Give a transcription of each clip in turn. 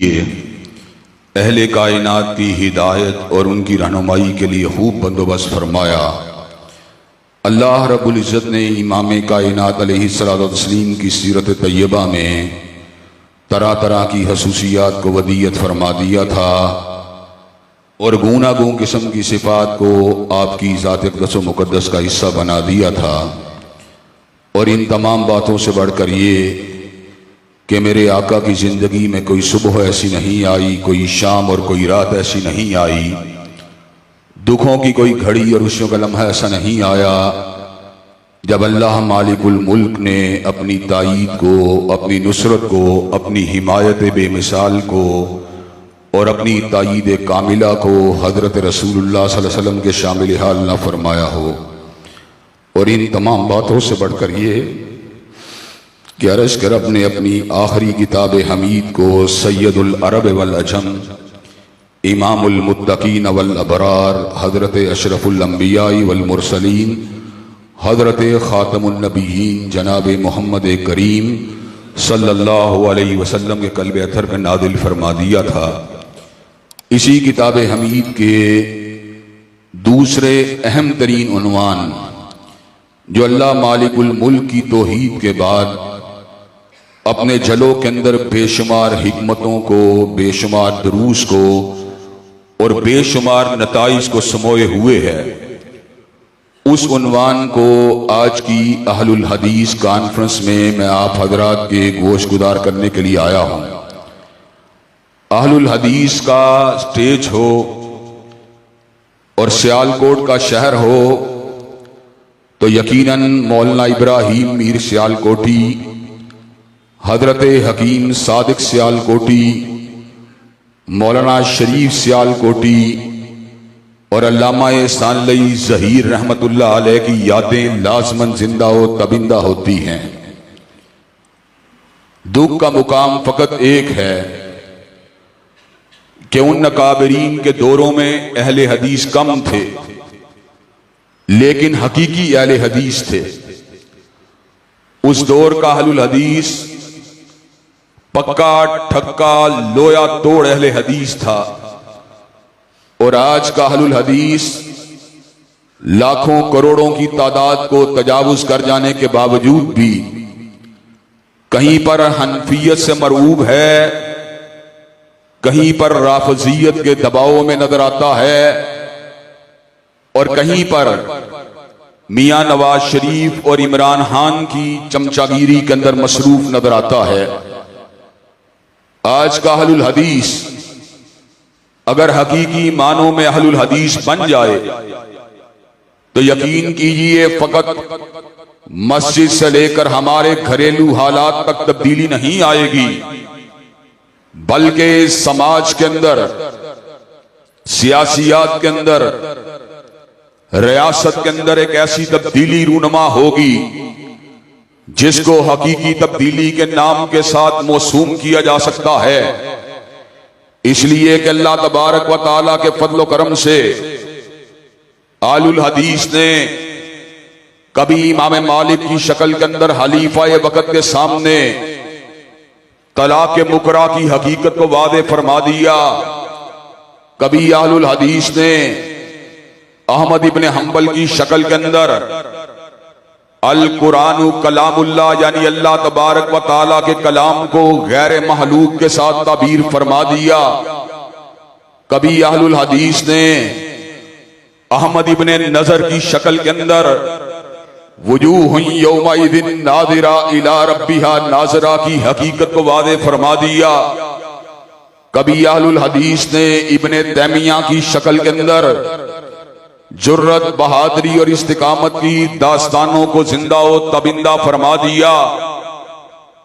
ये अहले कायनात की हिदायत और उनकी रहनुमाई के लिए खूब बंदोबस्त फरमाया। अल्लाह रब्बुल इज़्ज़त ने इमाम कायनात अलैहिस्सलातु वस्सलाम की सीरत तैयबा में तरह तरह की खसूसियात को वदीयत फरमा दिया था और गूनागूं किस्म की सिफात को आपकी ज़ात अक़दस व मुक़द्दस का हिस्सा बना दिया था। और इन तमाम बातों से बढ़कर ये कि मेरे आका की ज़िंदगी में कोई सुबह ऐसी नहीं आई, कोई शाम और कोई रात ऐसी नहीं आई, दुखों की कोई घड़ी और खुशियों का लम्हा ऐसा नहीं आया जब अल्लाह मालिकुल मुल्क ने अपनी ताईद को, अपनी नुसरत को, अपनी हिमायत बेमिसाल को और अपनी ताईद कामिला को हज़रत रसूलुल्लाह सल्लल्लाहु अलैहि वसल्लम के शामिल हाल न फरमाया हो। और इन तमाम बातों से बढ़कर ये कि अर्ज़ कर रब ने अपनी आखिरी किताब हमीद को सैयदुल अरब वल अजम, इमामुल मुत्तकीन वल अबरार, हज़रत अशरफुल अंबिया वल मुरसलीन, हज़रत ख़ातमुन नबिय्यीन जनाब मोहम्मद करीम सल्लल्लाहु अलैहि वसल्लम के क़ल्ब अतर में नादिल फरमा दिया था। इसी किताब हमीद के दूसरे अहम तरीन उन्वान जो अल्लाह मालिकुल मुल्क की तौहीद के बाद अपने जलो के अंदर बेशुमार हिकमतों को, बेशुमार दुरूस को और बेशुमार नताइज को समोए हुए है, उस उन्वान को आज की अहलुल हदीस कॉन्फ्रेंस में मैं आप हजरात के गोश गुदार करने के लिए आया हूँ। अहलुल हदीस का स्टेज हो और सियालकोट का शहर हो तो यकीनन मौलाना इब्राहीम मीर सियालकोटी, हजरत हकीम सादिक सियालकोटी, मौलाना शरीफ सियालकोटी और अल्लामा सानलई ज़हीर रहमतुल्लाह अलैह की यादें लाज़मन जिंदा हो तबिंदा होती हैं। दुख का मुकाम फकत एक है कि उन नकाबरीन के दौरों में अहले हदीस कम थे लेकिन हकीकी अहले हदीस थे। उस दौर का अहलुल हदीस पक्का ठक्का लोया तोड़ अहले हदीस था और आज का अहलुल हदीस लाखों करोड़ों की तादाद को तजावुज कर जाने के बावजूद भी कहीं पर हनफियत से मरऊब है, कहीं पर राफजियत के दबाव में नजर आता है और कहीं पर मियां नवाज शरीफ और इमरान खान की चमचागिरी के अंदर मसरूफ नजर आता है। आज का अहलुल हदीस अगर हकीकी मानों में अहलुल हदीस बन जाए तो यकीन कीजिए फकत मस्जिद से लेकर हमारे घरेलू हालात तक तब्दीली नहीं आएगी, बल्कि समाज के अंदर, सियासियात के अंदर, रियासत के अंदर एक ऐसी तब्दीली रूनुमा होगी जिसको हकीकी तब्दीली के नाम के साथ मौसूम किया जा सकता है। इसलिए कि अल्लाह तबारक व तआला के फजल करम से आलुल हदीस ने कभी इमाम मालिक की शक्ल के अंदर खलीफा वक्त के सामने तलाक मुकरा की हकीकत को वादे फरमा दिया, कभी आलुल हदीस ने अहमद इब्ने हंबल की शक्ल के अंदर अल कुरान कलामुल्लाह यानी अल्लाह तबारक व ताला के कलाम को गैर महलूक के साथ ताबीर फरमा दिया। कभी अहलुल हदीस ने अहमद इब्ने नजर की शक्ल के अंदर वजूहुन यौमइदिन नाज़िरा इला रब्बिहा नाज़िरा की हकीकत को वादे फरमा दिया। कभी अहलुल हदीस ने इब्ने तैमिया की शक्ल के अंदर जुर्रत, बहादुरी और इस्तिकामत की दास्तानों को जिंदा व तबिंदा फरमा दिया।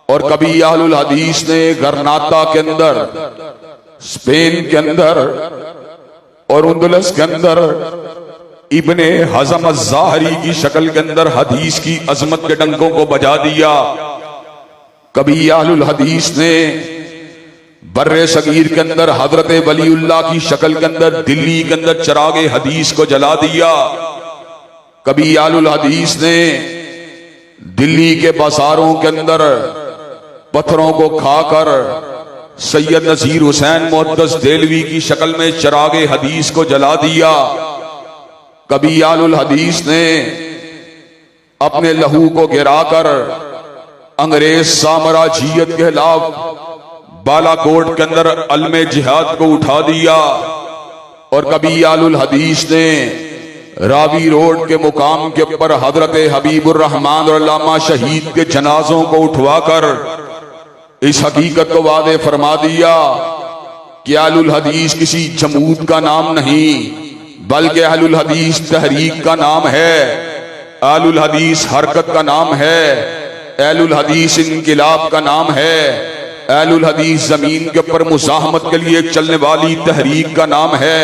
और कभी अहलुल हदीस ने गरनाता के अंदर, स्पेन के अंदर और उंदुलस के अंदर इब्ने हज़म अज़्ज़ाहरी की शक्ल के अंदर हदीस की अजमत के डंकों को बजा दिया। कभी अहलुल हदीस ने बर्रे सगीर के अंदर हजरत वलीउल्लाह की शक्ल के अंदर दिल्ली के अंदर चरागे हदीस को जला दिया। कभी अहलुल हदीस ने दिल्ली के बाजारों के अंदर पत्थरों को खाकर सैयद नजीर हुसैन मुहद्दस देलवी की शक्ल में चिरागे हदीस को जला दिया। कभी आलुल हदीस ने अपने लहू को गिराकर अंग्रेज साम्राज्यत के खिलाफ बालाकोट के अंदर अलमे जिहाद को उठा दिया। और कभी आलुल हदीस ने रावी रोड के मुकाम के ऊपर हजरत हबीबुर रहमान और अल्लामा शहीद के जनाजों को उठवाकर इस हकीकत को वादे फरमा दिया कि आलुल हदीस किसी जमूत का नाम नहीं बल्कि आलुल हदीस तहरीक का नाम है, आलुल हदीस हरकत का नाम है, आलुल हदीस इनकिलाब का नाम है, आलुल हदीस जमीन के ऊपर मुजाहमत के लिए चलने वाली तहरीक का नाम है,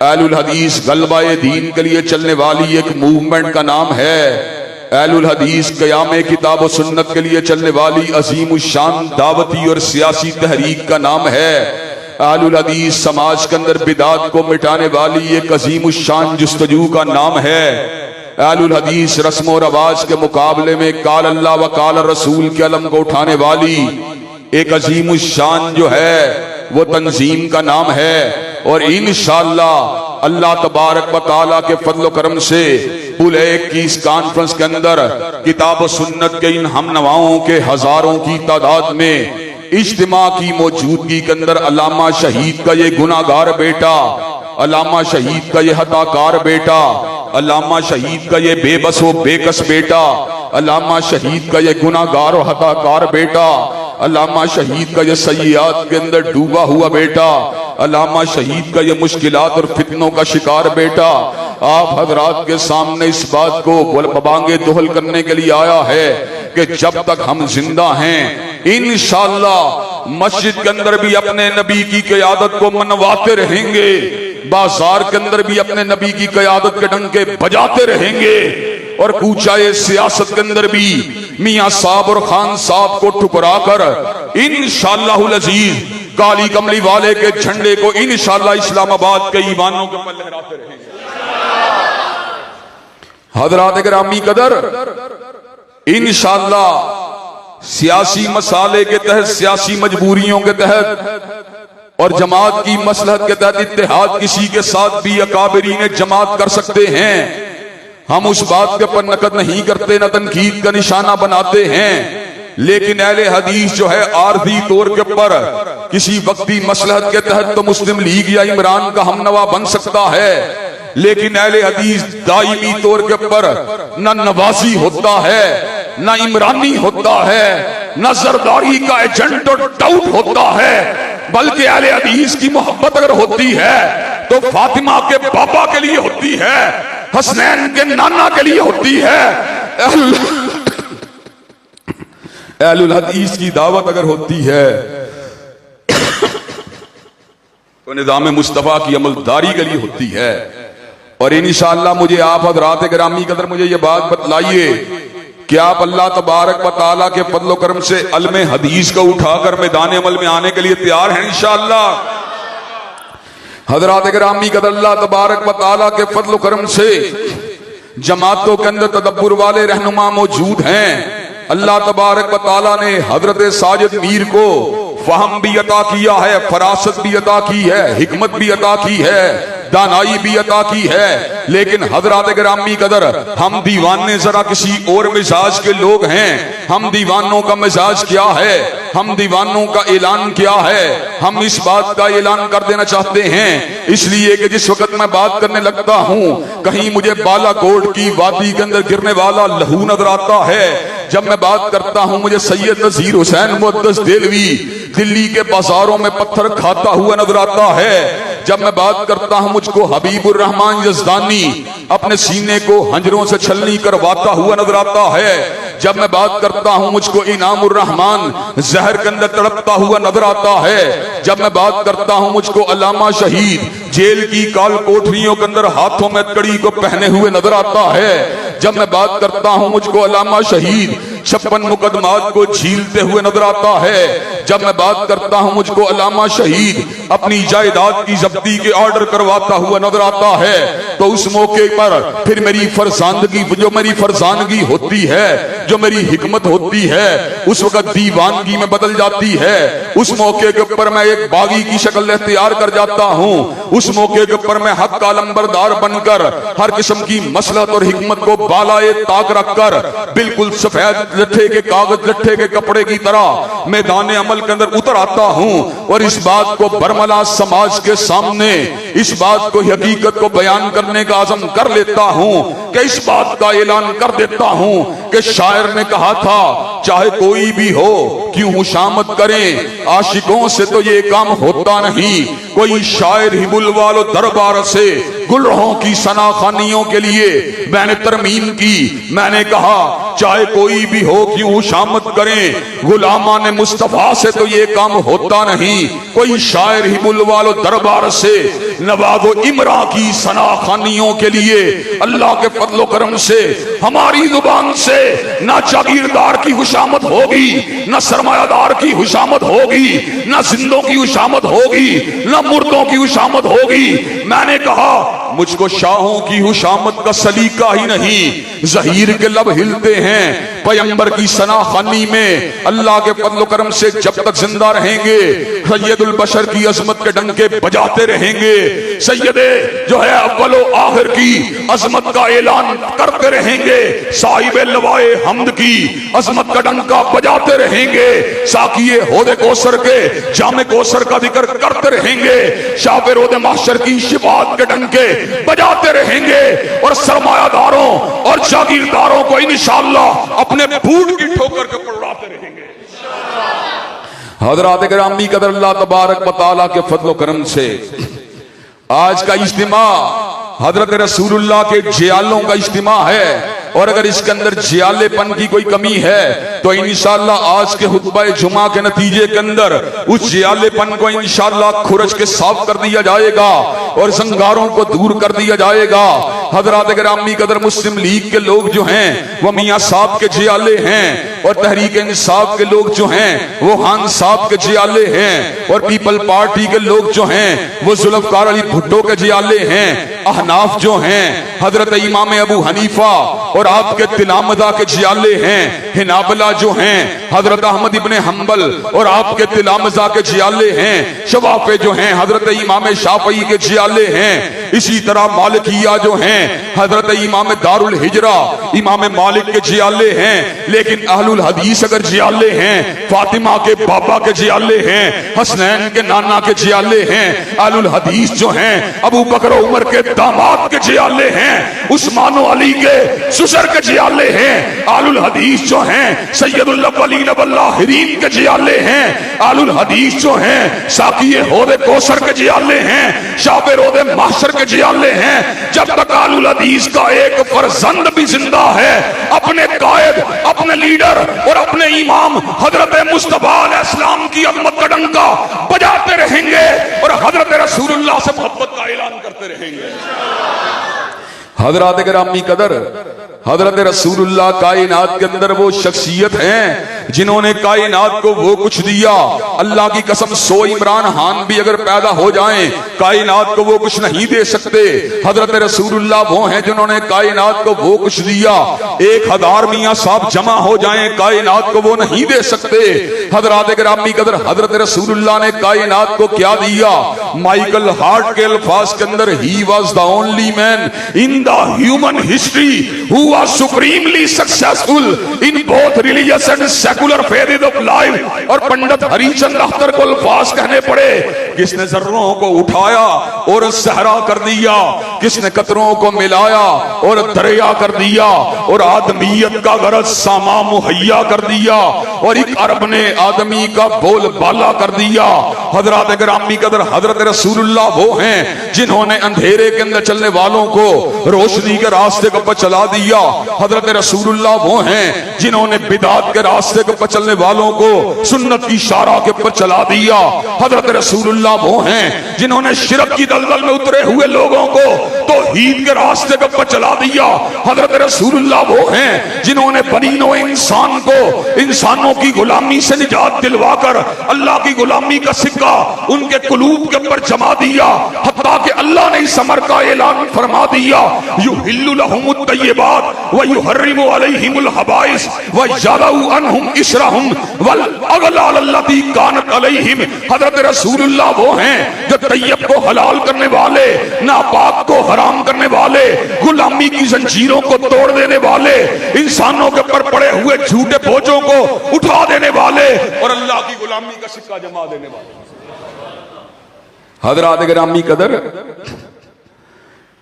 आलुल हदीस गलबाए दीन के लिए चलने वाली एक मूवमेंट का नाम है, आलुल हदीस क़याम किताब व सुन्नत के लिए चलने वाली अजीम शान दावती और सियासी तहरीक का नाम है, आलुल हदीस समाज के अंदर बिदात को मिटाने वाली एक अजीम शान जुस्तजू का नाम है, आलुल हदीस रस्म और रवाज के मुकाबले में काल अल्लाह व काल रसूल के अलम को उठाने वाली एक अजीम शान जो है वो तंजीम का नाम है। और इंशाअल्लाह अल्लाह तबारक व तआला के फजल करम से पूरे की इस कॉन्फ्रेंस के अंदर किताब सुन्नत के इन हम नवाओं के हजारों की तादाद में इज्तिमा की मौजूदगी के अंदर अल्लामा शहीद का ये गुनाहगार बेटा, अल्लामा शहीद का ये हताकार बेटा, अल्लामा शहीद का ये बेबस व बेकस बेटा, अल्लामा शहीद का ये गुनाहगार और हताकार बेटा, अल्लामा शहीद का ये सय्यात के अंदर डूबा हुआ बेटा, अल्लामा शहीद का ये मुश्किलात और फितनों का शिकार बेटा आप हजरात के सामने इस बात को बबांगे दोहल करने के लिए आया है कि जब तक हम जिंदा हैं इंशाअल्लाह मस्जिद के अंदर भी अपने नबी की क़यादत को मनवाते रहेंगे, बाजार के अंदर भी अपने नबी की क़यादत के डंके बजाते रहेंगे, और कूचाए सियासत के अंदर भी मियां साहब और खान साहब को ठुकरा कर इंशाअल्लाहुल अजीज काली कमली वाले के झंडे को इंशाअल्लाह इस्लामाबाद के ईवानों के ऊपर लहराते रहेंगे। हजरात गिरामी कदर, इंशाअल्लाह सियासी मसाले के तहत, सियासी मजबूरियों के तहत और जमात की मसलहत के तहत इत्तेहाद किसी के साथ भी अकाबरीन जमात कर सकते हैं। हम उस बात के ऊपर नकद नहीं करते, न तनकीद का निशाना बनाते हैं, लेकिन अहले हदीस जो है आर्जी तौर के ऊपर किसी वक्ती मसलहत के तहत तो मुस्लिम लीग या इमरान का हमनवा बन सकता है, लेकिन अहले हदीस दायमी तौर के ऊपर न नवाजी होता है, न इमरानी होता है, न जरदारी का एजेंट और डाउट होता है, बल्कि अहले हदीस की मोहब्बत अगर होती है तो फातिमा के पापा के लिए होती है, हसनैन के नाना के लिए होती है। अहलुल हदीस की दावत अगर होती है तो निज़ाम मुस्तफ़ा की अमलदारी के लिए होती है। और इंशाअल्लाह मुझे आप हज़रात गिरामी कदर मुझे ये बात बतलाइए कि आप अल्लाह तबारक व तआला के फज़ल करम से अलमे हदीस को उठाकर मैदान अमल में आने के लिए तैयार हैं इंशाअल्लाह। हज़रात गिरामी कदर अल्लाह तबारक व तआला के फज़ल करम से जमातों के अंदर तदब्बुर वाले रहनुमा मौजूद हैं। अल्लाह तबारक व तआला ने हजरत साजिद मीर को फहम भी अता किया है, फरासत भी अता की है, हिकमत भी अता की है, दानाई भी अता की है, लेकिन हजरात गिरामी कदर हम दीवाने जरा किसी और मिजाज के लोग हैं। हम दीवानों का मिजाज क्या है, हम दीवानों का ऐलान क्या है, हम इस बात का ऐलान कर देना चाहते हैं इसलिए कि जिस वक्त मैं बात करने लगता हूँ कहीं मुझे बालाकोट की वादी के अंदर गिरने वाला लहू नजर आता है। जब मैं बात करता हूँ मुझे सैयद नजीर हुसैन मुहद्दिस देलवी दिल्ली के बाजारों में पत्थर खाता हुआ नजर आता है। जब मैं बात करता हूँ मुझको हबीबुर रहमान यज़दानी अपने सीने को हंजरों से छलनी करवाता हुआ नजर आता है। जब मैं बात करता हूँ मुझको इनामुर रहमान जहर के अंदर तड़पता हुआ नजर आता है। जब मैं बात करता हूँ मुझको अल्लामा शहीद जेल की काल कोठरियों के अंदर हाथों में कड़ी को पहने हुए नजर आता है। जब मैं बात करता हूँ मुझको अल्लामा शहीद 56 मुकदमात को झीलते हुए नजर आता है। जब मैं बात करता हूँ मुझको अल्लामा शहीद अपनी जायदाद की जब्ती के ऑर्डर करवाता हुआ नजर आता है, तो उस मौके पर फिर मेरी फरजानगी जो मेरी फरजानगी होती है, जो मेरी हिकमत होती है उस वक्त दीवानगी में बदल जाती है। उस मौके के ऊपर मैं एक बागी की शक्ल इख्तियार कर जाता हूँ। उस मौके के ऊपर मैं हक का लंबरदार बनकर हर किस्म की मसलहत और हिकमत को बालाए ताक रखकर बिल्कुल सफेद लट्ठे के कागज लट्ठे के कपड़े की तरह मैदान अमल के अंदर उतर आता हूँ और इस बात को बरमला समाज के सामने इस बात को हकीकत को बयान करने का आज़म कर लेता हूँ कि इस बात का ऐलान कर देता हूँ कि शायर ने कहा था चाहे कोई भी हो क्यों हुशामत करें, आशिकों से तो ये काम होता नहीं। कोई शायर ही बुलवालो दरबार से गुलरों की सनाखानियों के लिए मैंने तरमीम की। मैंने कहा चाहे कोई भी हो क्यों हुशामत करें, गुलामान मुस्तफा से तो ये काम होता नहीं। कोई शायर ही बुलवालो दरबार से नवाबो इमरा की सनाखानियों के लिए। अल्लाह के फजलो करम से हमारी जुबान से ना जागीरदार की हुशामत होगी, ना सरमायादार की हुशामत होगी, ना जिंदों की हुशामत होगी, ना मुर्दों की हुशामत होगी। मैंने कहा मुझको शाहों की हुशामत का सलीका ही नहीं। जहीर के लब हिलते हैं पैगंबर की सनाखानी में। अल्लाह के फजलो करम से जब तक जिंदा रहेंगे सैयदुल बशर की अजमत के डंके बजाते रहेंगे। सैयदे जो है अव्वलो आखिर की अजमत का ऐलान करते रहेंगे। साहिब लवाए हम्द की अजमत का डंका बजाते रहेंगे। साकिए होदे कोसर के जामे कोसर का जिक्र करते रहेंगे। शाबे रोदे महशर की शिफात के डंके बजाते रहेंगे और सरमायादारों और जागीरदारों को इंशाअल्लाह अपने बूट की ठोकर के पड़ाते रहेंगे। हज़रात गिरामी कदर अल्लाह तबारक व तआला के फजलो करम से आज का इज्तिमा हजरत रसूलुल्लाह के जियालों का इज्तिमा है और अगर इसके अंदर जियालेपन की कोई कमी है तो इंशाअल्लाह आज के खुतबा जुमा के नतीजे के अंदर उस जियालेपन को इंशाअल्लाह खुरच के साफ कर दिया जाएगा और संगारों को दूर कर दिया जाएगा। हजरात गिरामी कदर मुस्लिम लीग के लोग जो हैं वो मियाँ साहब के जियाले हैं और तहरीक इंसाफ के लोग जो हैं वो खान साहब के जियाले हैं और पीपल पार्टी के लोग जो हैं वो जुल्फकार अली भुट्टो के जियाले हैं। अहनाफ जो हैं हजरत इमाम अबू हनीफा और आपके तिलामदा के जियाले हैं। हिनाबला जो हैं हजरत अहमद इब्ने हम्बल और आपके तिलामजा के जियाले हैं। शवाफे जो हैं हजरत इमाम शाफई के जियाले हैं। इसी तरह मालिकिया जो हैं हजरत इमाम दारुल हिजरा इमाम मालिक के जियाले हैं। लेकिन अहलुल हदीस अगर जियाले हैं फातिमा के बाबा के जियाले हैं, हसनैन के नाना के जियाले हैं। अहलुल हदीस जो हैं अबू बकर उमर के दामाद के जियाले हैं, उस्मान अली के ससुर के जियाले हैं। अहलुल हदीस जो हैं सैयदुल अव्वलीन वल आखिरीन के जियाले हैं। अहलुल हदीस जो हैं साकिए होदे कौसर के जियाले हैं, शाबे रोदे महशर के जियाले हैं। जब तक अहलुल हदीस का एक फर्जंद भी जिंदा है अपने कायद अपने लीडर और अपने इमाम हजरत मुस्तफा अलैहिस्सलाम की अज़मत का डंका बजाते रहेंगे और हजरत रसूलुल्लाह से मोहब्बत का ऐलान करते रहेंगे। हजरत गिरामी कदर हजरत रसूलुल्लाह कायनात के अंदर वो शख्सियत हैं जिन्होंने कायनात को वो कुछ दिया। अल्लाह की कसम 100 इमरान खान भी अगर पैदा हो जाएं कायनात को वो कुछ नहीं दे सकते। हजरत रसूलुल्लाह वो हैं जिन्होंने कायनात को वो कुछ दिया। 1000 मियाँ साहब जमा हो जाएं कायनात को वो नहीं दे सकते। हजरत गिरामी कदर हजरत रसूलुल्लाह ने कायनात को क्या दिया? माइकल हार्ट के अल्फाज के अंदर he was the only man in the human history who was supremely successful in both religious and secular phases of life। और पंडित हरिचंद अख्तर को अल्फाज कहने पड़े, किसने जर्रों को उठाया और सहरा कर दिया, किसने कतरों को मिलाया और दरिया कर दिया और आदमियत का गरज सामा मुहैया कर दिया और एक अरब ने आदमी का बोल बाला कर दिया। हजरत गिरामी कदर हजरत रसूलुल्लाह वो हैं जिन्होंने अंधेरे के अंदर चलने वालों को रोशनी के रास्ते पर चला दिया। हजरत रसूलुल्लाह वो हैं जिन्होंने बिदात के रास्ते पर चलने वालों को सुन्नत की शारा के ऊपर चला दिया। हजरत रसूलुल्लाह वो हैं जिन्होंने शिरक की दलदल में उतरे हुए लोगों को तौहीद के रास्ते के ऊपर चला दिया। हजरत रसूलुल्लाह वो हैं जिन्होंने बनीनो इंसान को इंसानों की गुलामी से निजात दिलवाकर अल्लाह की गुलामी का सिक्का उनके कुलूब के ऊपर जमा दिया। हत्ता कि अल्लाह ने इस अमर का ऐलान फरमा दिया, युहिल्लु लहुमुत तय्यिबात व युहर्रिमु अलैहिमुल खबाइस व यज़अउ अन्हुम इस्रहुम वल अगलाल अल्लती कानत अलैहिम। हजरत रसूलुल्लाह वो हैं जो तैयब को हलाल करने वाले, नापाक को हराम करने वाले, गुलामी की जंजीरों को तोड़ देने वाले, इंसानों के ऊपर पड़े हुए झूठे बोझों को उठा देने वाले और अल्लाह की गुलामी का सिक्का जमा देने वाले। हजरात गिरामी कदर,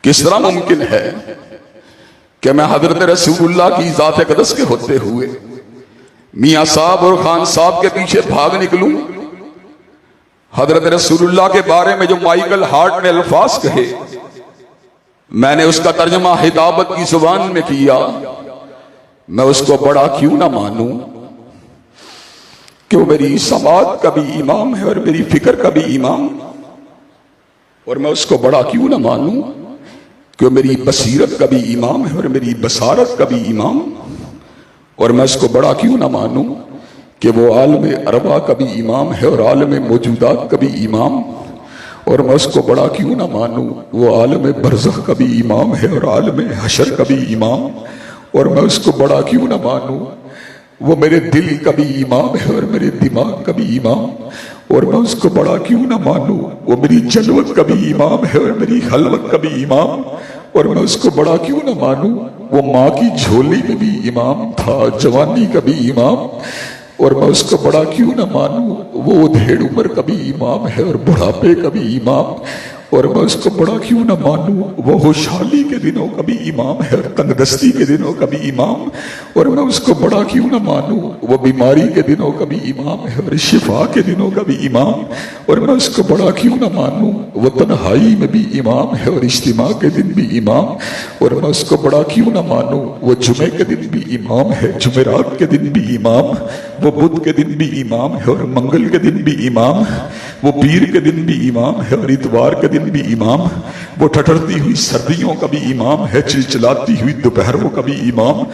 किस तरह मुमकिन है कि मैं हजरत रसूलुल्लाह की ज़ात क़दस के होते हुए मियां साहब और खान साहब के पीछे भाग निकलूं? हजरत रसूलुल्लाह के बारे में जो माइकल हार्ट ने अल्फाज कहे, मैंने उसका तर्जमा हिदाबत की जुबान में किया। मैं उसको बड़ा क्यों ना मानूं कि वो मेरी समात का भी इमाम है और मेरी फिक्र का भी इमाम, और मैं उसको बड़ा क्यों ना मानूं कि वो मेरी बसीरत का भी इमाम है और मेरी बसारत का भी इमाम, और मैं उसको बड़ा क्यों ना मानूं कि वो आलम अरबा का भी इमाम है और आलम मौजूदात का भी इमाम, और मैं उसको बड़ा क्यों ना मानूं वो आलम बरज़ख का भी इमाम है और आलम हशर का भी इमाम, और मैं उसको बड़ा क्यों ना मानूं वो मेरे दिल का भी इमाम है और मेरे दिमाग का भी इमाम, और मैं उसको बड़ा क्यों ना मानूं वो मेरी जलवत का भी इमाम है और मेरी खलवत का भी इमाम, और मैं उसको बड़ा क्यों ना मानूं वो माँ की झोली में भी इमाम था, जवानी का भी इमाम, और मैं उसको बड़ा क्यों ना मानूं वो ढेड़ उम्र का भी इमाम है और बुढ़ापे का भी इमाम, और मैं उसको बड़ा क्यों ना मानूं वो खुशहाली के दिनों का भी इमाम है और तंगदस्ती के दिनों का भी इमाम, और मैं उसको बड़ा क्यों ना मानूं वो बीमारी के दिनों का भी इमाम है और शिफा के दिनों का भी इमाम, और मैं उसको बड़ा क्यों ना मानूं वो तन्हाई में भी इमाम है और इज्तिमा के दिन भी इमाम, और मैं उसको बड़ा क्यों ना मानूं वो जुमे के दिन भी इमाम है, जुमेरात के दिन भी इमाम, वो बुध के दिन भी इमाम है और मंगल के दिन भी इमाम, वो पीर के दिन भी इमाम है और इतवार के दिन भी इमाम, वो ठठरती हुई सर्दियों का भी इमाम है, चिलचिलाती हुई दोपहरों का भी इमाम,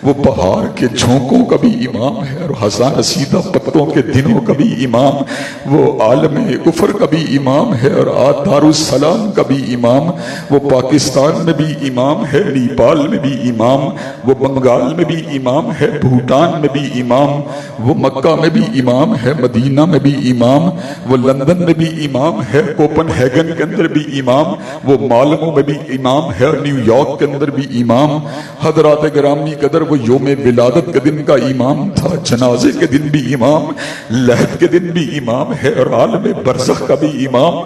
वो बहार के झोंकों का भी इमाम है और हज़ां रसीदा पत्तों के दिनों का भी इमाम, वो आलम कुफर का भी इमाम है और दारुस्सलाम का भी इमाम, वो पाकिस्तान में भी इमाम है, नेपाल में भी इमाम, वो बंगाल में भी इमाम है, भूटान में भी इमाम, वो मक्का में भी इमाम है, मदीना में भी इमाम, वो लंदन में भी इमाम है, कोपनहेगन के अंदर भी इमाम, वो मालमो में भी इमाम है और न्यूयॉर्क के अंदर भी इमाम। हजरात गिरामी कदर, वो योम विलादत के दिन का इमाम था, जनाजे के दिन भी इमाम, लहद के दिन भी इमाम है और आलम बरज़ख का भी इमाम।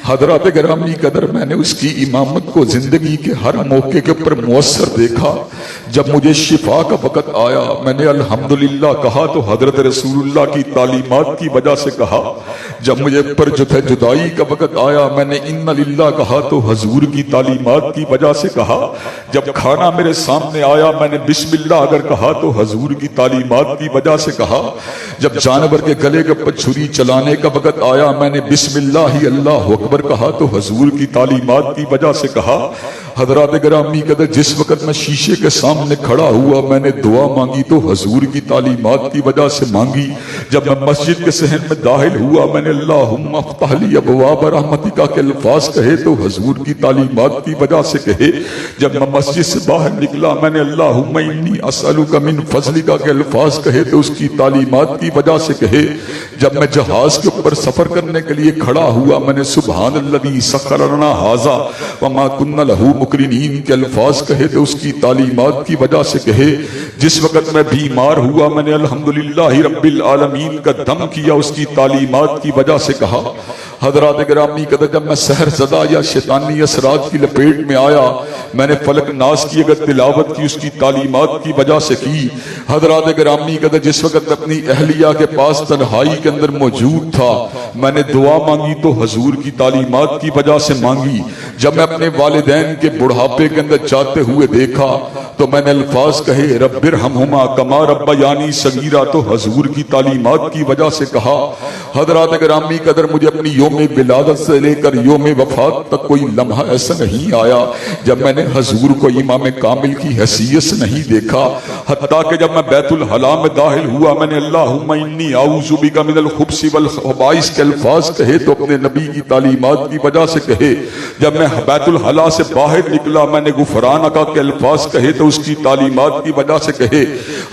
हजरात गिरामी कदर, मैंने उसकी इमामत को जिंदगी के हर मौके के ऊपर मुअस्सर देखा। जब मुझे शिफा का वक़्त आया मैंने अल्हम्दुलिल्लाह कहा तो हजरत रसूलुल्लाह की तालीमात की वजह से कहा। जब मुझे पर जुदाई का वक़्त आया मैंने इन्ना लिल्लाह कहा तो हजूर की तालीमात की वजह से कहा। जब खाना मेरे सामने आया मैंने बिस्मिल्लाह अगर कहा तो हजूर की तालीमात की वजह से कहा। जब जानवर के गले के ऊपर छुरी चलाने का वक़्त आया मैंने बिस्मिल्लाह ही अल्लाह अकबर कहा तो हजूर की तालीमात की वजह से कहा। हजरात गिरामी कदर, जिस वक़्त मैं शीशे के सामने खड़ा हुआ मैंने दुआ मांगी तो हजूर की तालीमात की वजह से मांगी। जब मैं मस्जिद के सहन में दाखिल हुआ मैंने अल्लाहुम्मा अफ्तह ली अबवाब रहमतिका के अल्फाज कहे तो हजूर की तालीमात की वजह से कहे। जब मैं मस्जिद से बाहर निकला मैंने अल्लाहुम्मा इन्नी असअलुका मिन फज़लिका के अल्फाज कहे तो उसकी तालीमात की वजह से कहे। जब मैं जहाज के ऊपर सफर करने के लिए खड़ा हुआ मैंने सुब्हानल्लज़ी सख़्ख़र लना हाज़ा व मा कुन्ना लहू मुक़रिनीन के अल्फाज कहे तो उसकी तालीमात की वजह से कहे। जिस वक़्त मैं बीमार हुआ मैंने अल्हम्दुलिल्लाहि रब्बिल आलमीन का दम किया उसकी तालीमात की वजह से कहा। हज़रात गिरामी कदर, जब मैं सहर ज़दा या शैतानी असरात की लपेट में आया मैंने फलक नास की अगर तिलावत की उसकी तालीमात की वजह से की। हज़रात गिरामी कदर, जिस वक़्त अपनी अहलिया के पास तन्हाई के अंदर मौजूद था मैंने दुआ मांगी तो हजूर की तालीमात की वजह से मांगी। जब मैं अपने वालिदैन के बुढ़ापे के अंदर जाते हुए देखा तो मैंने अल्फाज कहे रब्बिर हमहुमा कमा रब्बयानी सगीरा, तो हजूर की तालीमात की वजह से कहा। हजरात गिरामी कदर, मुझे अपनी योम विलादत से लेकर योम वफात तक कोई लम्हा ऐसा नहीं आया जब मैंने हजूर को इमाम कामिल की हैसियत से नहीं देखा। हत्ता कि जब मैं बैतुल हला में दाखिल हुआ, मैंने अल्लाहुम्मा इन्नी आऊज़ु बिका मिनल खुब्सी वल खबाइस के अल्फाज कहे तो अपने नबी की तालीमात की वजह से कहे। जब मैं बैतुल हला से बाहर निकला, मैंने गुफरान का के अल्फाज कहे तो उसकी तालीमात की वजह से कहे।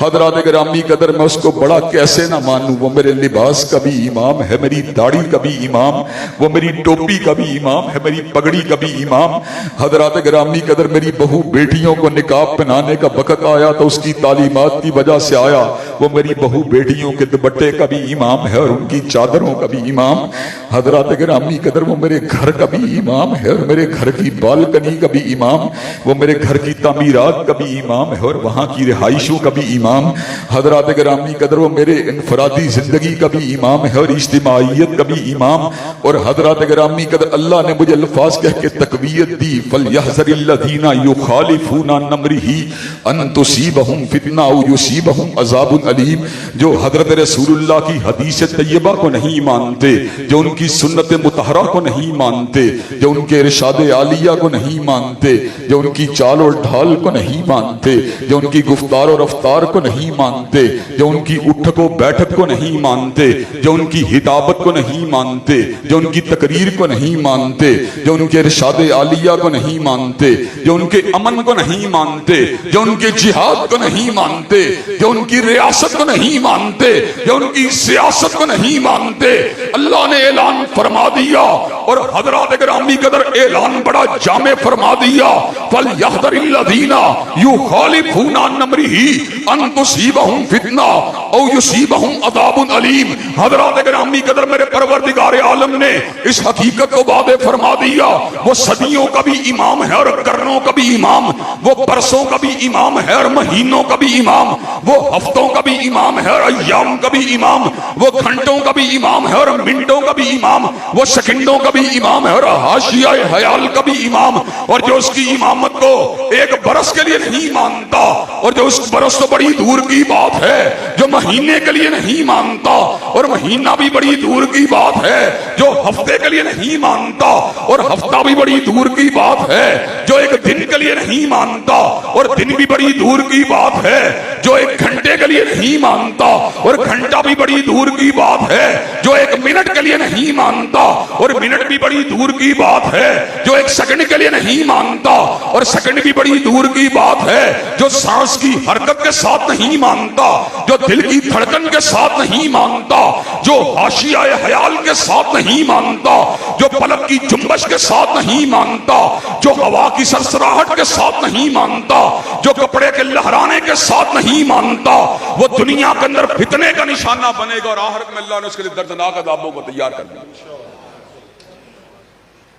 हजरात गिरामी कदर, मैं उसको बड़ा कैसे ना मानूं। वो मेरे लिबास का भी इमाम है, मेरी दाढ़ी का भी इमाम, वो मेरी टोपी का भी इमाम है, मेरी पगड़ी का भी इमाम। हजरात गिरामी कदर, मेरी बहू बेटियों को निकाब पहनाने का वक्त आया तो उसकी तालीमात की वजह से आया। वो मेरी बहू बेटियों के दुपट्टे का भी इमाम है और उनकी चादरों का भी इमाम। हजरात गिरामी कदर, वो मेरे घर का भी इमाम है और मेरे घर की बालकनी का भी इमाम, वो मेरे घर की तामीरात का भी इमाम है और वहां की रिहाइशों का भी इमाम। हजरात गिरामी कदर, वो मेरे इनफरादी जिंदगी का भी इमाम है और इज्तिमाइयत का भी इमाम। और हजरात गिरामी कदर, अल्लाह ने मुझे अल्फाज कह के तकवीयत दी, फलयहज़रिल्लज़ीना युखालिफूना अन अम्रिही अन तुसीबहुम फितना औ युसीबहुम अज़ाबुन अलीम। जो हजरत रसूलुल्लाह की हदीस तैयबा को नहीं मानते, जो उनकी सुन्नत मुतहरा को नहीं मानते, जो उनके इरशाद आलिया को नहीं मानते, जो उनकी चाल और ढाल को नहीं मानते, जो उनकी गुफ्तार और रफ्तार को नहीं मानते, जो उनकी उठक व बैठक को नहीं मानते, जो उनकी हिताबत को नहीं मानते, जो उनकी तकरीर को नहीं मानते, जो उनके इरशाद आलिया को नहीं मानते, जो उनके अमन को नहीं मानते, जो उनके जिहाद को नहीं मानते, जो उनकी रियासत को नहीं मानते, जो उनकी सियासत को नहीं मानते, अल्लाह ने ऐलान फरमा दिया। और हजरात गिरामी कदर, ऐलान बड़ा जामे फरमा दिया, फलयहज़रिल्लज़ीना युखालिफूना अन अम्रिही अन तुसीबहुम फितना औ युसीबहुम अज़ाबुन अलीम। हजरात गिरामी कदर, मेरे परवरदिगार आलम ने इस हकीकत को वादे फरमा दिया। वो सदियों का भी इमाम है और करनों का भी इमाम, वो बरसों का भी इमाम है और महीनों का भी इमाम, वो हफ्तों का भी इमाम है और अय्याम का भी इमाम, वो घंटों का भी इमाम है और मिनटों का भी इमाम, वो सेकंडों का भी इमाम है और हाशिया हयाल का भी इमाम। और जो उसकी इमामत को एक बरस के लिए नहीं मानता, और जो उस बरस तो बड़ी दूर की बात है, जो महीने के लिए नहीं मानता, और महीना भी बड़ी दूर की बात है, जो हफ्ते के लिए नहीं मानता, और हफ्ता भी बड़ी दूर की बात है, जो एक दिन के लिए नहीं मानता, और दिन भी बड़ी दूर की बात है, जो एक घंटे के लिए नहीं मानता, और घंटा भी बड़ी दूर की बात है, जो एक मिनट के लिए नहीं मानता, और मिनट भी बड़ी दूर की बात है, जो एक सेकंड के लिए नहीं मानता, और सेकंड भी बड़ी दूर की बात है, जो सांस की हरकत के साथ नहीं मानता, जो दिल की धड़कन के साथ नहीं मानता, जो हाशिया हयाल के साथ नहीं मानता, जो पलक की जुम्बश के साथ नहीं मानता, जो हवा की सरसराहट के साथ नहीं मानता, जो कपड़े के लहराने के साथ नहीं मानता, वो दुनिया के अंदर फितने का निशाना बनेगा और आखिरत में अल्लाह ने उसके लिए दर्दनाक अज़ाबों को तैयार कर दिया।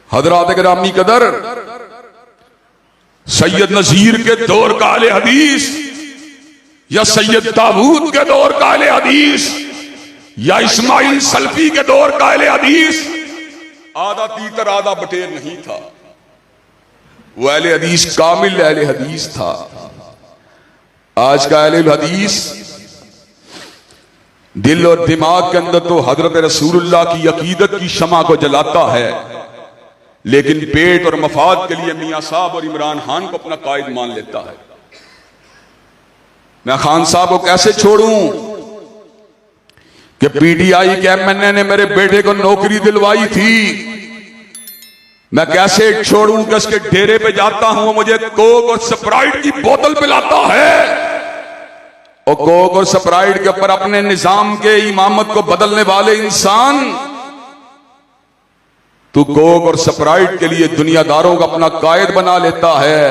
हजरात गिरामी कदर, सैयद नजीर के दौर का अहले हदीस, या सैयद दाऊद के दौर का अहले हदीस, या इस्माइल सल्फी के दौर का अहले हदीस, आधा तीतर आधा बटेर नहीं था। वो अहले हदीस कामिल अहले हदीस था। आज का अहले हदीस दिल और दिमाग के अंदर तो हजरत रसूलुल्लाह की अकीदत की शमा को जलाता है, लेकिन पेट और मफाद के लिए मियां साहब और इमरान खान को अपना कायद मान लेता है। मैं खान साहब को कैसे छोड़ूं कि पीटीआई के एमएनए ने मेरे बेटे को नौकरी दिलवाई थी। मैं कैसे छोड़ूं कि उसके डेरे पे जाता हूं, मुझे कोक और स्प्राइट की बोतल पिलाता है, और कोक और स्प्राइट के ऊपर अपने निजाम के इमामत को बदलने वाले इंसान, तू कोक और स्प्राइट के लिए दुनियादारों का अपना कायद बना लेता है,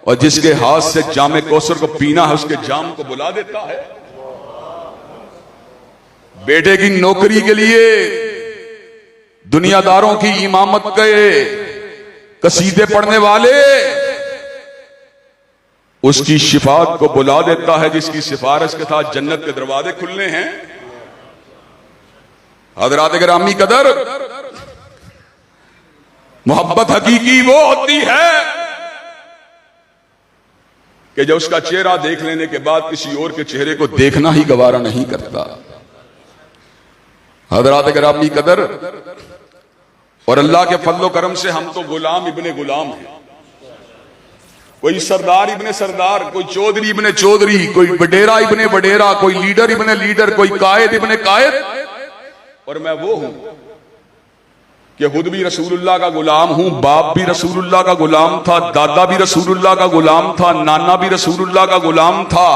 और जिसके हाथ से जामे कौसर को पीना है उसके जाम को बुला देता है। बेटे की नौकरी के लिए दुनियादारों की इमामत के कसीदे पढ़ने वाले उसकी शिफात को बुला देता है, जिसकी सिफारिश के साथ जन्नत के दरवाजे खुलने हैं। हज़रात गिरामी कदर, मोहब्बत हकीकी वो होती है कि जो उसका चेहरा देख लेने के बाद किसी और के चेहरे को देखना ही गवारा नहीं करता। हजरात गिरामी कदर, और अल्लाह के फजलो करम से हम तो गुलाम इब्ने गुलाम हैं। कोई सरदार इब्ने सरदार, कोई चौधरी इब्ने चौधरी, कोई वडेरा इब्ने वडेरा, कोई लीडर इब्ने लीडर, कोई कायद इब्ने कायद। और मैं वो हूं कि खुद भी रसूलुल्लाह का गुलाम हूं, बाप भी रसूलुल्लाह का गुलाम था, दादा भी रसूलुल्लाह का गुलाम था, नाना भी रसूलुल्लाह का गुलाम था।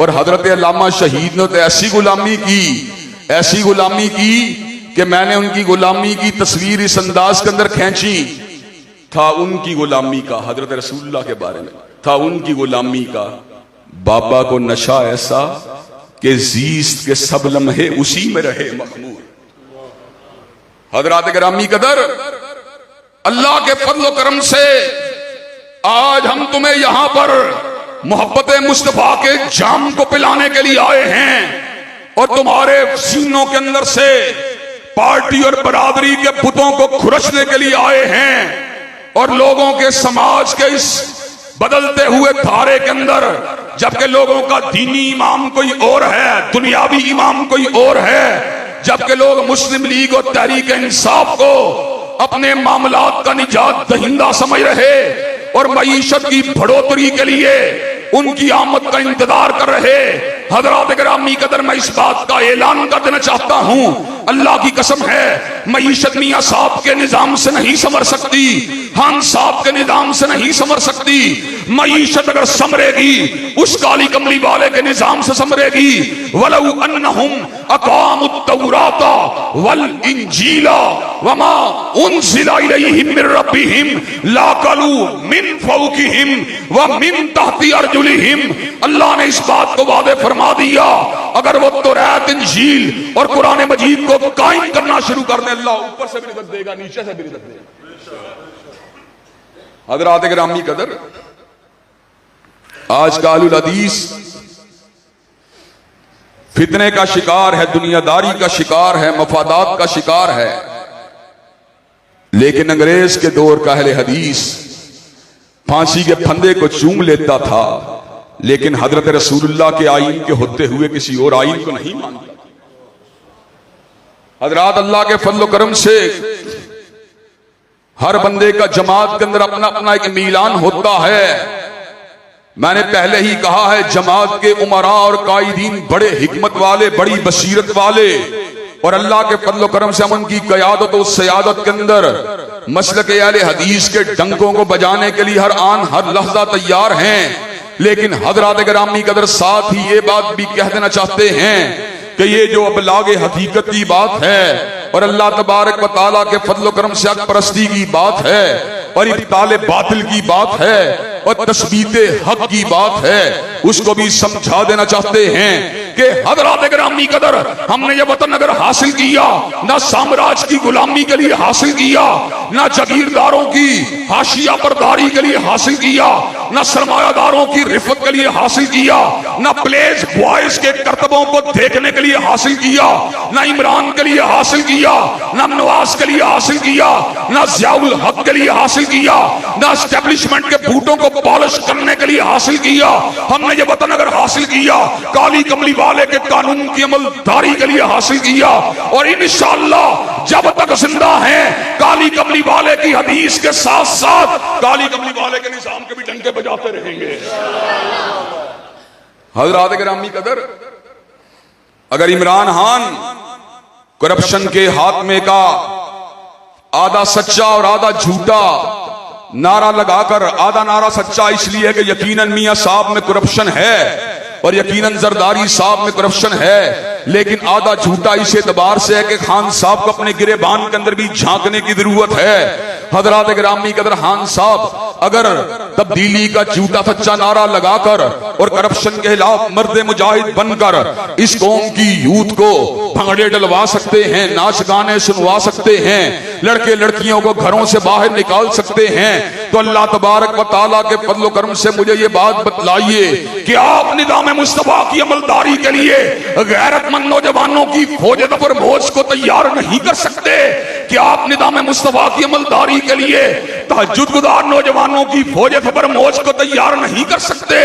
और हजरत अल्लामा शहीद ने तो ऐसी गुलामी की कि मैंने उनकी गुलामी की तस्वीर इस अंदाज के अंदर खींची। था उनकी गुलामी का, हजरत रसूलुल्लाह के बारे में था उनकी गुलामी का, बाबा को नशा ऐसा कि जीस्त के सब लम्हे उसी में रहे मखमूर। हजरात गिरामी कदर, अल्लाह के फजल करम से आज हम तुम्हें यहां पर मोहब्बत मुस्तफा के जाम को पिलाने के लिए आए हैं और तुम्हारे सीनों के अंदर से पार्टी और बरादरी के बुतों को खुरचने के लिए आए हैं। और लोगों के समाज के इस बदलते हुए धारे के अंदर, जबकि लोगों का दीनी इमाम कोई और है, दुनियावी इमाम कोई और है, जबकि लोग मुस्लिम लीग और तहरीक इंसाफ को अपने मामलात का निजात दहिंदा समझ रहे और मईशत की बढ़ोतरी के लिए उनकी आमद का इंतजार कर रहे। हजरात गिरामी कदर, मैं इस बात का ऐलान कर देना चाहता हूं, अल्लाह की कसम है, मईशत मियां साहब के निजाम से नहीं संवर सकती, खान साहब के निजाम से नहीं संवर सकती। मईशत अगर संवरेगी उस काली कमली वाले के निजाम से संवरेगी। वलउ अन्नहुम अकामुत तौराता वल इंजीला वमा उनजिला इलैहिम मिर रब्बिहिम लाकलू मिन फौकिहिम व मिन तहती अर्जुलिहिम। अल्लाह ने इस बात को वादे फरमा दिया, अगर वो तौरात, इंजील और कुरान मजीद को कायम करना शुरू कर दे, अल्लाह ऊपर से भी रिज़्क़ देगा, नीचे से भी रिज़्क़ देगा। हज़रात गिरामी कदर, आज का अहलुल हदीस फितने का शिकार है, दुनियादारी का शिकार है, मफादात का शिकार है। लेकिन अंग्रेज के दौर का अहले हदीस फांसी के फंदे को चूम लेता था, लेकिन हजरत रसूलुल्लाह के आईन के होते हुए किसी और आईन को नहीं मानता। हजरात, अल्लाह के फजल करम से हर बंदे का जमात के अंदर अपना अपना एक मीलान होता है। मैंने पहले ही कहा है, जमात के उमरा और कायदीन बड़े हिकमत वाले, बड़ी बसीरत वाले, और अल्लाह के फजल करम से हम उनकी क़यादत और सयादत के अंदर मसलक अहले हदीस के डंकों को बजाने के लिए हर आन हर लहजा तैयार हैं। लेकिन हजरात गिरामी कदर, साथ ही ये बात भी कह देना चाहते हैं कि ये जो अबलागे हकीकत की बात है और अल्लाह तबारक व तआला के फजल करम से हक परस्ती की बात है और इब्ताल बातिल की बात है और तस्बीते हक की बात है, उसको भी समझा देना चाहते हैं कि हजरात गिरामी कदर, हमने ये वतन अगर हासिल किया, ना साम्राज्य की गुलामी के लिए हासिल किया, ना जागीरदारों की हाशिया बरदारी के लिए हासिल किया, ना सरमायादारों की रिफत के लिए हासिल किया, ना प्लेज बॉयज के करतबों को देखने के लिए हासिल किया, ना इमरान के लिए हासिल किया, ना नवाज के लिए हासिल किया, ना ज़ियाउल हक के लिए हासिल किया, ना एस्टेब्लिशमेंट के बूटों को पॉलिश करने के लिए हासिल किया। हमने ये वतन अगर हासिल किया, काली कमली वाले के कानून की अमलदारी के लिए हासिल किया, और इंशाअल्लाह जब तक जिंदा हैं, काली कमली वाले की हदीस के साथ साथ काली कमली वाले के निजाम के भी डंके बजाते रहेंगे। हज़रात गिरामी कदर, अगर इमरान खान करप्शन के खात्मे का आधा सच्चा और आधा झूठा नारा लगाकर, आधा नारा सच्चा इसलिए है कि यकीनन मियां साहब में करप्शन है और यकीनन जरदारी साहब में करप्शन है, लेकिन आधा झूठा इस एतबार से है कि खान साहब को अपने गिरेबान के अंदर भी झांकने की जरूरत है। हजरात गिरामी कदर, खान साहब अगर तब्दीली का झूठा सच्चा नारा लगाकर और करप्शन के खिलाफ मर्द मुजाहिद बनकर इस कौम की यूथ को भंगड़े डलवा सकते हैं, नाच गाने सुनवा सकते हैं, लड़के लड़कियों को घरों से बाहर निकाल सकते हैं, तो अल्लाह तबारक व तआला के फजल करम से मुझे ये बात बतलाइए कि आप निज़ाम मुस्तफा की अमलदारी के लिए गैरतमंद नौजवानों की फौज दफर मोज को तैयार नहीं कर सकते। कि आप निज़ाम मुस्तफा की अमलदारी के लिए तहज्जुद गुजार नौजवानों की फौज खबर मौज को तैयार नहीं कर सकते,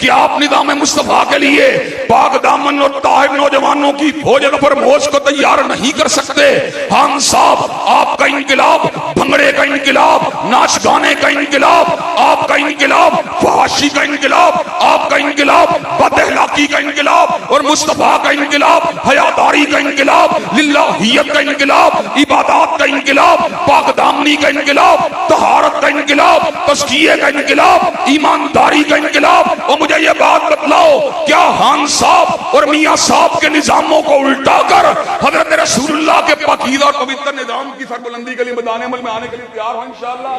कि आप निज़ाम मुस्तफा के लिए पाक दामन और ताहिर नौजवानों की फौज खबर मौज को तैयार नहीं कर सकते। खान साहब, आपका इनकलाब भंगड़े का इनकलाब, नाच गाने का इनकलाब, आपका इनकलाब फहाशी का इनकलाब, आपका इनकलाब बदअखलाकी का इनकलाब और मुस्तफा का इनकलाब, हयादारी का इनकलाब, लिल्लाहियत का इनकलाब, इबादत का इनकलाब, पाक दामनी का इनकलाब, तहारत का इनकलाब, तज़किये का इनकलाब, ईमानदारी का इनकलाब। और मुझे ये बात बतलाओ, क्या खान साहब और मियां साहब के निजामों को उल्टा कर हजरत रसूलुल्लाह के पाकीज़ा और पवित्र निजाम की सरबुलंदी के लिए मैदान अमल में आने के लिए तैयार हो इंशाअल्लाह?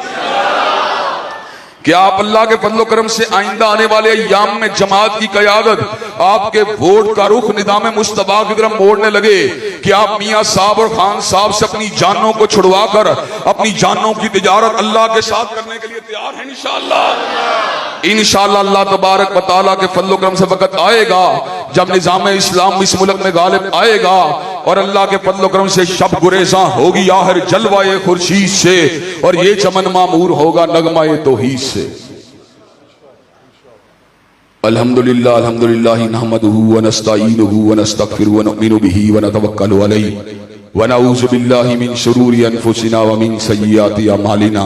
क्या आप अल्लाह के फजल करम से आइंदा आने वाले अय्याम में जमात की क़यादत आपके वोट का रुख निज़ाम मुस्तफा की तरफ मोड़ने लगे, कि आप मियां साहब और खान साहब से अपनी जानों को छुड़वा कर अपनी जानों की तिजारत अल्लाह के साथ करने के लिए तैयार हैं इंशाअल्लाह? इंशाअल्लाह अल्लाह तबारक व तआला के फजल करम से वक़्त आएगा जब निज़ाम इस्लाम इस मुल्क में गालिब आएगा और अल्लाह के फजल करम से शब गुरेज़ा होगी आहर जलवाए खुर्शीद से, और ये चमन मामूर होगा नगमाए तौहीद से। अल्हम्दुलिल्लाह अल्हम्दुलिल्लाह नहमदुहु व नस्तईनुहु व नस्तगफिरुहु व नुमिनु बिही व नतवक्कलु अलैहि व नऊज़ु बिल्लाहि मिन शुरूरि अनफुसिना व मिन सय्यिआति अमालिना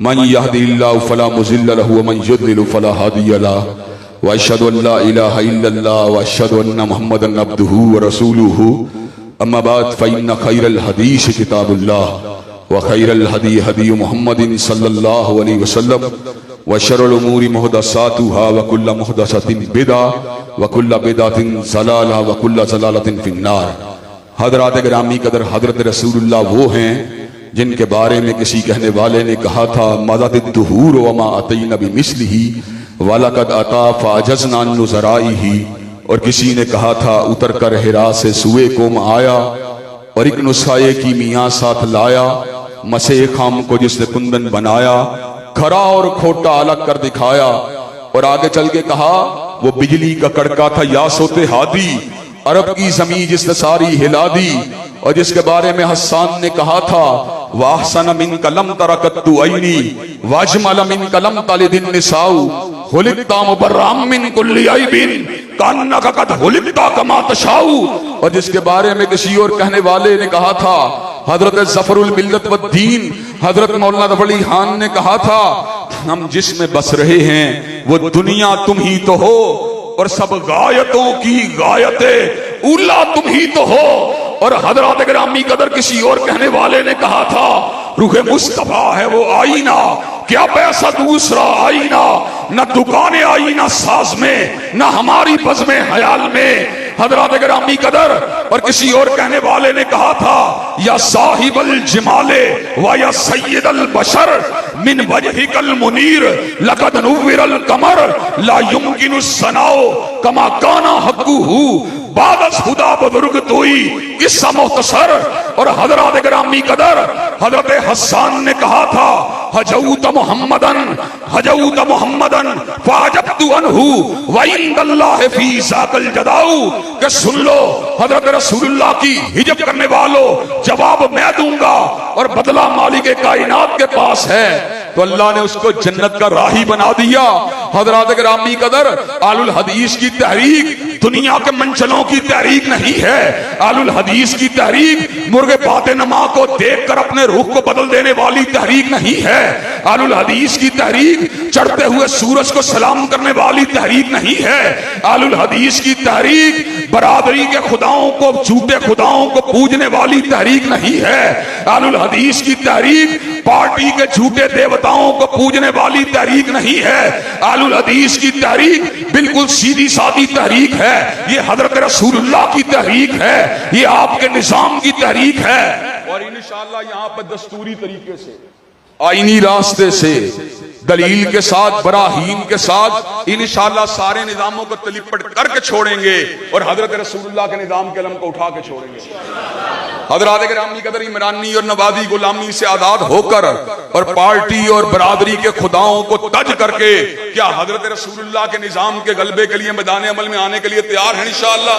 मन यहदिहिल्लाहु फला मुज़िल्ल लहु व मन युद्लिल फला हादिय लहु व अशहदु अन ला इलाहा इल्लल्लाह व अशहदु अन्न मुहम्मदन अब्दुहु व रसूलुहु। अम्मा बाद फ़इन्न खैरल हदीस किताबुल्लाह व खैरल हदी हदी मुहम्मदिन सल्लल्लाहु अलैहि वसल्लम व शर्रुल उमूरि मुहदसातुहा व कुल्लु मुहदसतिन बिदअ व कुल्लु बिदअतिन ज़लाला व कुल्लु ज़लालतिन फिन्नार। हज़रात गिरामी कदर हज़रत रसूलुल्लाह वो हैं जिनके बारे में किसी कहने वाले ने कहा था मज़ादिद्दुहूर व मा अतैना बिमिस्लिही व लक़द अता फ़अजज़ना अन नुज़राइही। और किसी ने कहा था उतर कर हिरा से सुए कोम आया और एक नुस्खाए की मियाँ साथ लाया, मसे खाम को जिसने कुंदन बनाया, खरा और खोटा अलग कर दिखाया। और आगे चल के कहा वो बिजली का कड़का था या सोते हादी, अरब की जमीन जिसने सारी हिला दी। और जिसके बारे में हस्सान ने कहा था वाहसन मिन कलम तरकत्तु ऐनी वाजमल मिन कलम तलिदिन निसाउ हुलिकता मुबर्राम मिन कुल्ली ऐबिन कान्नका कद हुलिकता कमा तशाउ। और जिसके बारे में किसी और कहने वाले ने कहा था हजरत जफरुल मिल्लत व दीन हजरत मौलाना ज़फ़र अली खान ने कहा था हम जिसमें बस रहे हैं वो दुनिया तुम ही तो हो और सब गायतों की गायते उल्ला तुम ही तो हो। और हजरत गिरामी कदर किसी और कहने वाले ने कहा था रुखे मुस्तफा है वो आईना, क्या पैसा दूसरा आईना, न दुकानें आईना साज में न हमारी बज़्म हयाल में। हजरत गिरामी कदर और किसी और कहने वाले ने कहा था या साहिबल जिमाले व या सय्यदल बशर मिन वजहिकल मुनीर लक़द नुव्विरल कमर ला युमकिनु सनाओ कमा काना हक़्क़ुहु बादस हुदा बुजुर्ग तोई किस्सा मुख्तसर। और हजरत गिरामी कदर हजरत हस्सान ने कहा था हजौत मुहम्मदन फाजब्तु अनहु व इंदल्लाहि फी ज़ाकल जदाउ। कि सुन लो हजरत रसूलुल्लाह की हिजब करने वालों जवाब मैं दूंगा और बदला मालिक कायनात के पास है। तो अल्लाह ने उसको जन्नत का राही बना दिया। हजरत गिरामी कदर आलुल हदीस की तहरीक दुनिया के मंचलों की तहरीक नहीं है। आलुल हदीस की तहरीक मुर्गे बाते नमा को देखकर अपने रुख को बदल देने वाली तहरीक नहीं है। आलुल हदीस की तहरीक चढ़ते हुए सूरज को सलाम करने वाली तहरीक नहीं है। आलुल हदीस की तहरीक बरादरी के खुदाओं को झूठे खुदाओं को पूजने वाली तहरीक नहीं है। आलुल हदीस की तहरीक पार्टी के झूठे देवताओं को पूजने वाली तहरीक नहीं है। आलुल हदीस की तहरीक बिल्कुल सीधी सादी तहरीक है। ये हजरत रसूलुल्लाह की तहरीक है, ये आपके निजाम की तहरीक है। और इंशाअल्लाह यहाँ पर दस्तूरी तरीके से आईनी रास्ते से दलील के साथ बराहीन के साथ इंशाअल्लाह सारे निजामों को तलिपट करके छोड़ेंगे और हजरत रसूलुल्लाह के निजाम के अलम को उठा के छोड़ेंगे। हजरत गिरामी कदर इमरानी और नवादी गुलामी से आजाद होकर और पार्टी और बरादरी के खुदाओं को तज करके क्या हजरत रसूलुल्लाह के निजाम के गलबे के लिए मैदान अमल में आने के लिए तैयार है इंशाअल्लाह?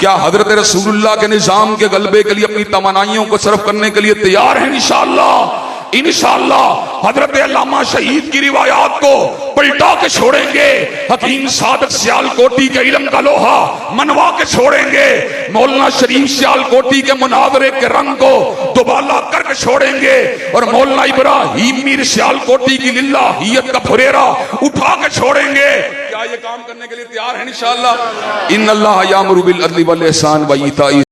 क्या हजरत रसूलुल्लाह के निजाम के गलबे के लिए अपनी तमन्नाइयों को सर्फ करने के लिए तैयार हैं? इंशाअल्लाह इंशाअल्लाह हजरत अल्लामा शहीद की रिवायात को पलटा के छोड़ेंगे, हकीम सादक सियालकोटी के इल्म का लोहा मनवा के छोड़ेंगे, मौलाना शरीफ सियालकोटी के मुनावरे के रंग को दुबाला करके छोड़ेंगे और मौलाना इब्राहिम मीर सियालकोटी की लिल्लाहियत का फुरेरा उठा के छोड़ेंगे। क्या ये काम करने के लिए तैयार है? इंशाअल्लाह। इन्नल्लाह यामुरु बिल अदली वल इहसान व ईताई